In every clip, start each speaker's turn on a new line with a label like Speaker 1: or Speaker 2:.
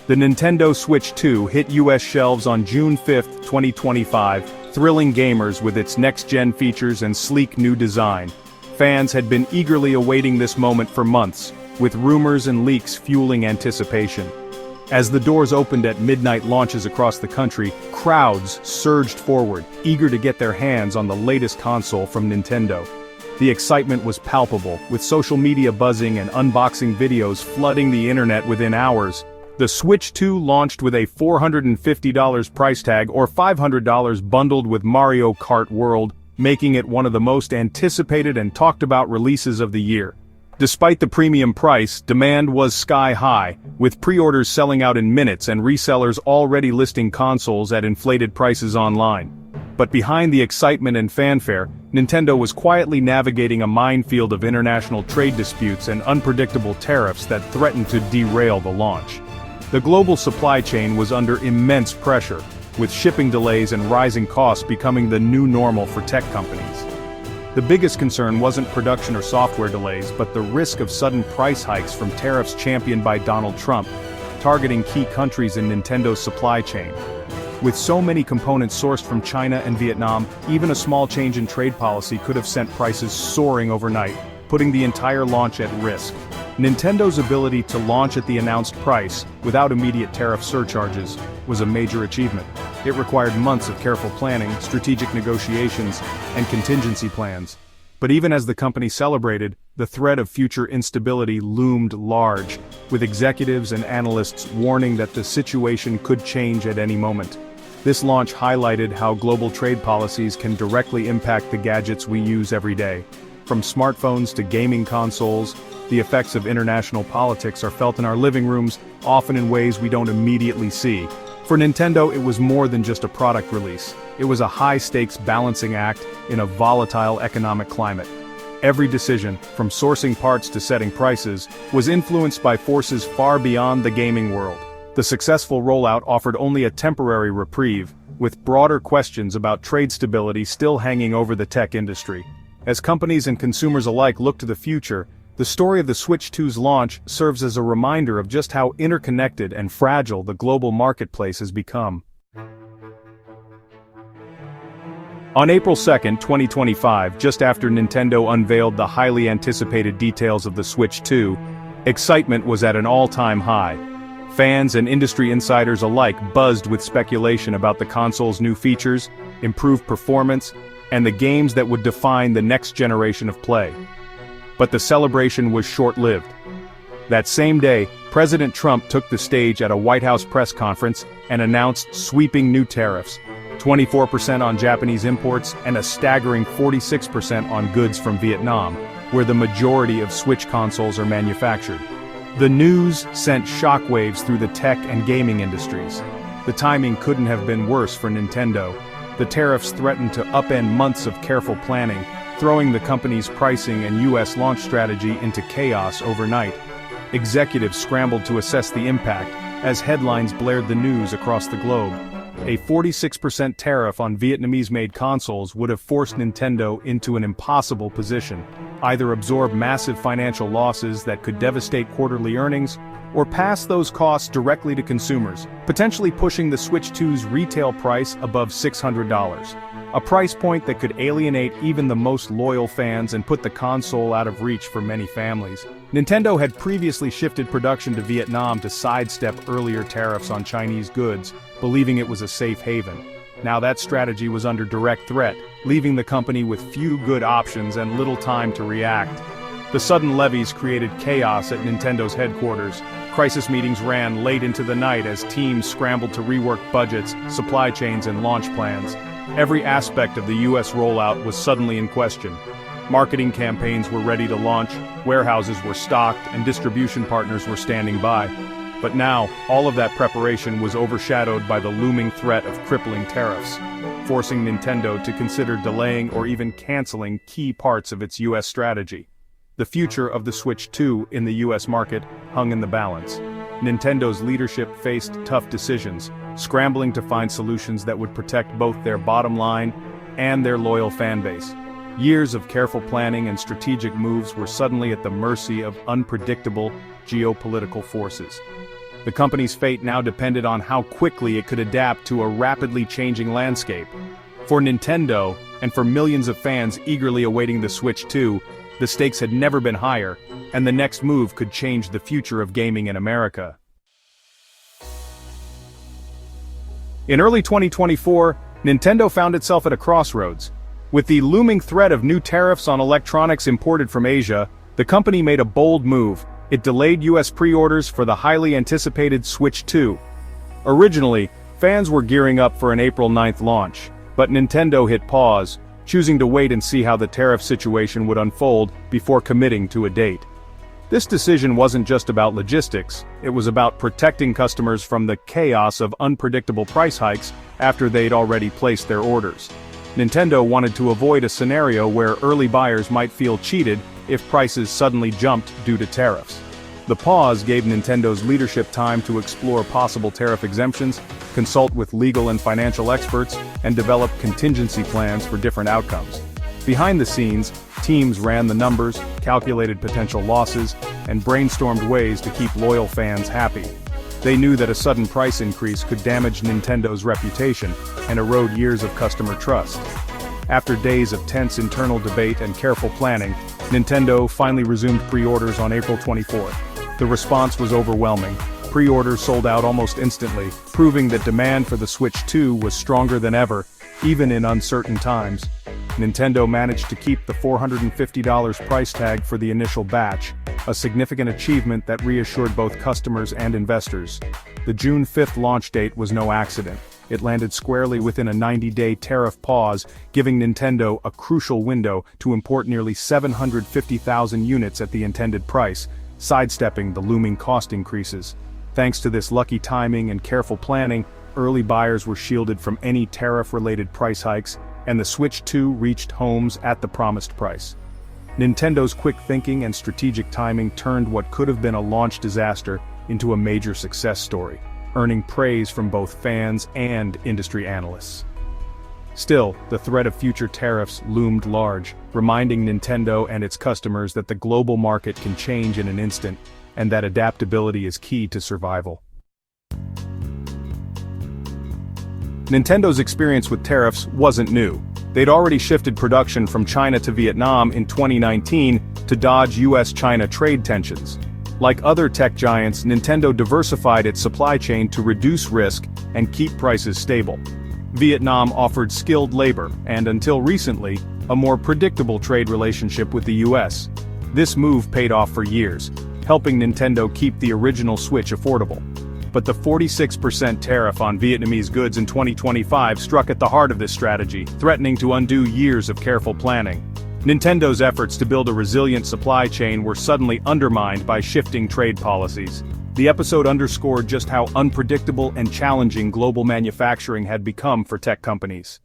Speaker 1: The Nintendo Switch 2 hit US shelves on June 5, 2025, thrilling gamers with its next-gen features and sleek new design. Fans had been eagerly awaiting this moment for months, with rumors and leaks fueling anticipation. As the doors opened at midnight launches across the country, crowds surged forward, eager to get their hands on the latest console from Nintendo. The excitement was palpable, with social media buzzing and unboxing videos flooding the internet within hours. The Switch 2 launched with a $450 price tag or $500 bundled with Mario Kart World, making it one of the most anticipated and talked about releases of the year. Despite the premium price, demand was sky-high, with pre-orders selling out in minutes and resellers already listing consoles at inflated prices online. But behind the excitement and fanfare, Nintendo was quietly navigating a minefield of international trade disputes and unpredictable tariffs that threatened to derail the launch. The global supply chain was under immense pressure, with shipping delays and rising costs becoming the new normal for tech companies. The biggest concern wasn't production or software delays, but the risk of sudden price hikes from tariffs championed by Donald Trump, targeting key countries in Nintendo's supply chain. With so many components sourced from China and Vietnam, even a small change in trade policy could have sent prices soaring overnight, putting the entire launch at risk. Nintendo's ability to launch at the announced price, without immediate tariff surcharges, was a major achievement. It required months of careful planning, strategic negotiations, and contingency plans. But even as the company celebrated, the threat of future instability loomed large, with executives and analysts warning that the situation could change at any moment. This launch highlighted how global trade policies can directly impact the gadgets we use every day. From smartphones to gaming consoles, the effects of international politics are felt in our living rooms, often in ways we don't immediately see. For Nintendo, it was more than just a product release. It was a high-stakes balancing act in a volatile economic climate. Every decision, from sourcing parts to setting prices, was influenced by forces far beyond the gaming world. The successful rollout offered only a temporary reprieve, with broader questions about trade stability still hanging over the tech industry. As companies and consumers alike look to the future, the story of the Switch 2's launch serves as a reminder of just how interconnected and fragile the global marketplace has become. On April 2, 2025, just after Nintendo unveiled the highly anticipated details of the Switch 2, excitement was at an all-time high. Fans and industry insiders alike buzzed with speculation about the console's new features, improved performance, and the games that would define the next generation of play. But the celebration was short-lived. That same day, President Trump took the stage at a White House press conference and announced sweeping new tariffs, 24% on Japanese imports and a staggering 46% on goods from Vietnam, where the majority of Switch consoles are manufactured. The news sent shockwaves through the tech and gaming industries. The timing couldn't have been worse for Nintendo. The tariffs threatened to upend months of careful planning, throwing the company's pricing and US launch strategy into chaos overnight. Executives scrambled to assess the impact, as headlines blared the news across the globe. A 46% tariff on Vietnamese-made consoles would have forced Nintendo into an impossible position: either absorb massive financial losses that could devastate quarterly earnings, or pass those costs directly to consumers, potentially pushing the Switch 2's retail price above $600. A price point that could alienate even the most loyal fans and put the console out of reach for many families. Nintendo had previously shifted production to Vietnam to sidestep earlier tariffs on Chinese goods, believing it was a safe haven. Now that strategy was under direct threat, leaving the company with few good options and little time to react. The sudden levies created chaos at Nintendo's headquarters. Crisis meetings ran late into the night as teams scrambled to rework budgets, supply chains, and launch plans. Every aspect of the US rollout was suddenly in question. Marketing campaigns were ready to launch, warehouses were stocked, and distribution partners were standing by. But now, all of that preparation was overshadowed by the looming threat of crippling tariffs, forcing Nintendo to consider delaying or even canceling key parts of its US strategy. The future of the Switch 2 in the US market hung in the balance. Nintendo's leadership faced tough decisions, scrambling to find solutions that would protect both their bottom line and their loyal fanbase. Years of careful planning and strategic moves were suddenly at the mercy of unpredictable geopolitical forces. The company's fate now depended on how quickly it could adapt to a rapidly changing landscape. For Nintendo, and for millions of fans eagerly awaiting the Switch 2, the stakes had never been higher, and the next move could change the future of gaming in America. In early 2024, Nintendo found itself at a crossroads. With the looming threat of new tariffs on electronics imported from Asia, the company made a bold move. It delayed US pre-orders for the highly anticipated Switch 2. Originally, fans were gearing up for an April 9th launch, but Nintendo hit pause, choosing to wait and see how the tariff situation would unfold before committing to a date. This decision wasn't just about logistics, it was about protecting customers from the chaos of unpredictable price hikes after they'd already placed their orders. Nintendo wanted to avoid a scenario where early buyers might feel cheated if prices suddenly jumped due to tariffs. The pause gave Nintendo's leadership time to explore possible tariff exemptions, consult with legal and financial experts, and develop contingency plans for different outcomes. Behind the scenes, teams ran the numbers, calculated potential losses, and brainstormed ways to keep loyal fans happy. They knew that a sudden price increase could damage Nintendo's reputation and erode years of customer trust. After days of tense internal debate and careful planning, Nintendo finally resumed pre-orders on April 24th. The response was overwhelming. Pre-orders sold out almost instantly, proving that demand for the Switch 2 was stronger than ever, even in uncertain times. Nintendo managed to keep the $450 price tag for the initial batch, a significant achievement that reassured both customers and investors. The June 5th launch date was no accident. It landed squarely within a 90-day tariff pause, giving Nintendo a crucial window to import nearly 750,000 units at the intended price, sidestepping the looming cost increases. Thanks to this lucky timing and careful planning, early buyers were shielded from any tariff-related price hikes, and the Switch 2 reached homes at the promised price. Nintendo's quick thinking and strategic timing turned what could have been a launch disaster into a major success story, earning praise from both fans and industry analysts. Still, the threat of future tariffs loomed large, reminding Nintendo and its customers that the global market can change in an instant, and that adaptability is key to survival. Nintendo's experience with tariffs wasn't new. They'd already shifted production from China to Vietnam in 2019 to dodge US-China trade tensions. Like other tech giants, Nintendo diversified its supply chain to reduce risk and keep prices stable. Vietnam offered skilled labor and, until recently, a more predictable trade relationship with the US. This move paid off for years, helping Nintendo keep the original Switch affordable. But the 46% tariff on Vietnamese goods in 2025 struck at the heart of this strategy, threatening to undo years of careful planning. Nintendo's efforts to build a resilient supply chain were suddenly undermined by shifting trade policies. The episode underscored just how unpredictable and challenging global manufacturing had become for tech companies.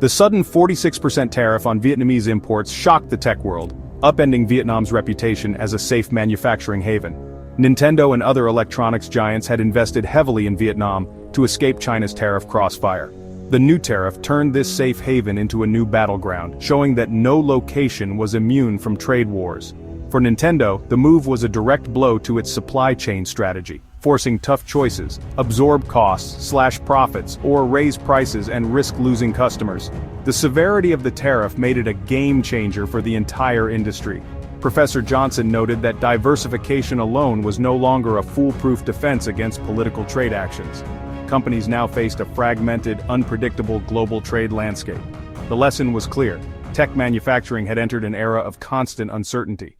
Speaker 1: The sudden 46% tariff on Vietnamese imports shocked the tech world, upending Vietnam's reputation as a safe manufacturing haven. Nintendo and other electronics giants had invested heavily in Vietnam to escape China's tariff crossfire. The new tariff turned this safe haven into a new battleground, showing that no location was immune from trade wars. For Nintendo, the move was a direct blow to its supply chain strategy, forcing tough choices: absorb costs, slash profits, or raise prices and risk losing customers. The severity of the tariff made it a game changer for the entire industry. Professor Johnson noted that diversification alone was no longer a foolproof defense against political trade actions. Companies now faced a fragmented, unpredictable global trade landscape. The lesson was clear: tech manufacturing had entered an era of constant uncertainty.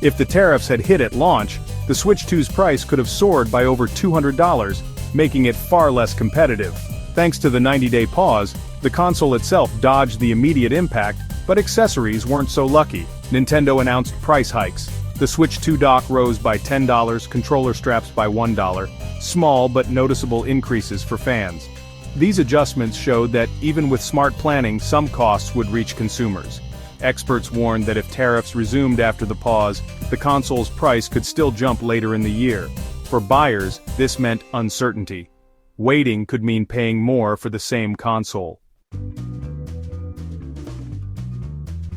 Speaker 1: If the tariffs had hit at launch, the Switch 2's price could have soared by over $200, making it far less competitive. Thanks to the 90-day pause, the console itself dodged the immediate impact, but accessories weren't so lucky. Nintendo announced price hikes. The Switch 2 dock rose by $10, controller straps by $1, small but noticeable increases for fans. These adjustments showed that even with smart planning, some costs would reach consumers. Experts warned that if tariffs resumed after the pause, the console's price could still jump later in the year. For buyers, this meant uncertainty. Waiting could mean paying more for the same console.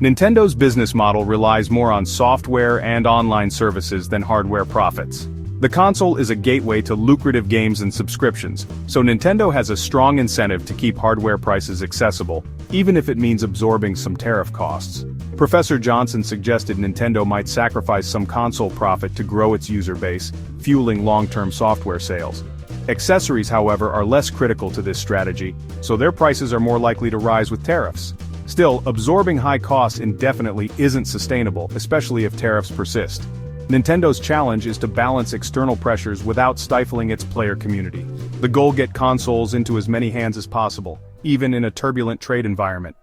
Speaker 1: Nintendo's business model relies more on software and online services than hardware profits. The console is a gateway to lucrative games and subscriptions, so Nintendo has a strong incentive to keep hardware prices accessible, even if it means absorbing some tariff costs. Professor Johnson suggested Nintendo might sacrifice some console profit to grow its user base, fueling long-term software sales. Accessories, however, are less critical to this strategy, so their prices are more likely to rise with tariffs. Still, absorbing high costs indefinitely isn't sustainable, especially if tariffs persist. Nintendo's challenge is to balance external pressures without stifling its player community. The goal: get consoles into as many hands as possible, even in a turbulent trade environment.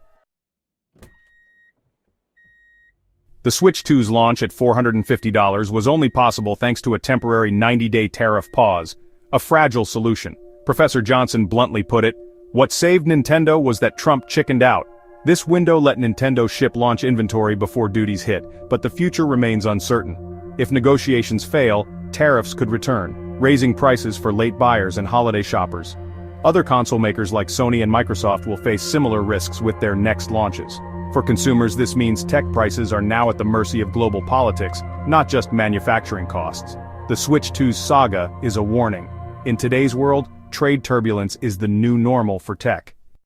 Speaker 1: The Switch 2's launch at $450 was only possible thanks to a temporary 90-day tariff pause, a fragile solution. Professor Johnson bluntly put it, "What saved Nintendo was that Trump chickened out. This window let Nintendo ship launch inventory before duties hit, but the future remains uncertain. If negotiations fail, tariffs could return, raising prices for late buyers and holiday shoppers. Other console makers like Sony and Microsoft will face similar risks with their next launches. For consumers, this means tech prices are now at the mercy of global politics, not just manufacturing costs. The Switch 2's saga is a warning. In today's world, trade turbulence is the new normal for tech."